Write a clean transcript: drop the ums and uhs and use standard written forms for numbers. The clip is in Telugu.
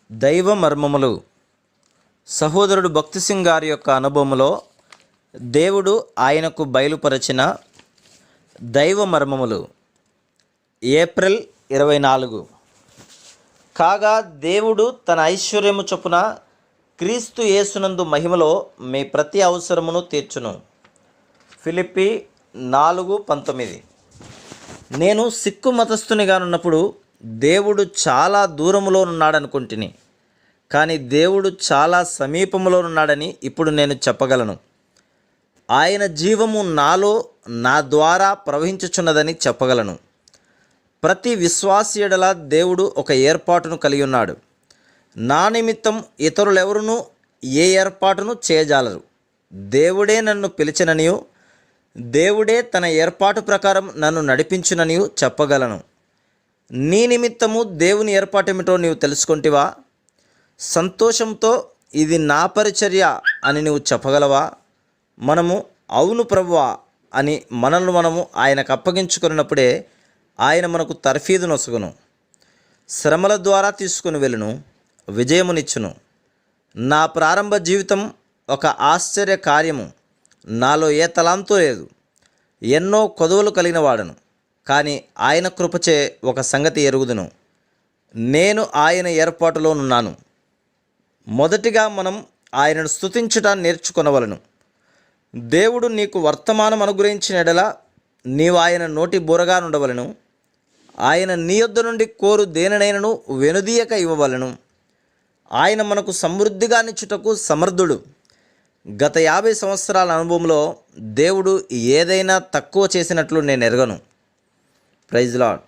దైవ మర్మములు. సహోదరుడు భక్తి సింగ్ గారి యొక్క అనుభవంలో దేవుడు ఆయనకు బయలుపరచిన దైవ మర్మములు. ఏప్రిల్ 24. కాగా దేవుడు తన ఐశ్వర్యము చొప్పున క్రీస్తు యేసునందు మహిమలో మీ ప్రతి అవసరమును తీర్చును. ఫిలిప్పి 4:19. నేను సిక్కు మతస్థునిగానున్నప్పుడు దేవుడు చాలా దూరములో ఉన్నాడనుకుంటుని, కానీ దేవుడు చాలా సమీపంలో ఉన్నాడని ఇప్పుడు నేను చెప్పగలను. ఆయన జీవము నాలో నా ద్వారా ప్రవహించుచున్నదని చెప్పగలను. ప్రతి విశ్వాసి ఎడల దేవుడు ఒక ఏర్పాటును కలిగి ఉన్నాడు. నా నిమిత్తం ఇతరులెవరునూ ఏ ఏర్పాటును చేయజాలరు. దేవుడే నన్ను పిలిచిననియు దేవుడే తన ఏర్పాటు ప్రకారం నన్ను నడిపించుననియు చెప్పగలను. నీ నిమిత్తము దేవుని ఏర్పాటేమిటో నీవు తెలుసుకుంటివా? సంతోషంతో ఇది నా పరిచర్య అని నీవు చెప్పగలవా? మనము అవును ప్రభువా అని మనము ఆయనకు అప్పగించుకున్నప్పుడే ఆయన మనకు తర్ఫీదు నొసగును. శ్రమల ద్వారా తీసుకుని వెళ్ళును, విజయమునిచ్చును. నా ప్రారంభ జీవితం ఒక ఆశ్చర్య కార్యము. నాలో ఏ తలాంతో లేదు. ఎన్నో కొదువలు కలిగిన వాడను, కానీ ఆయన కృపచే ఒక సంగతి ఎరుగుదును. నేను ఆయన ఏర్పాటులోనున్నాను. మొదటిగా మనం ఆయనను స్తుతించుట నేర్చుకొనవలను. దేవుడు నీకు వర్తమానం అనుగ్రహించిన ఎడల నీవు ఆయన నోటి బూరగా నుండవలను. ఆయన నీ యొద్ద నుండి కోరు దేనినైనను వెనుదీయక ఇవ్వవలను. ఆయన మనకు సమృద్ధిగా నిచ్చుటకు సమర్థుడు. గత 50 సంవత్సరాల అనుభవంలో దేవుడు ఏదైనా తక్కువ చేసినట్లు నేను ఎరగను. Praise lord.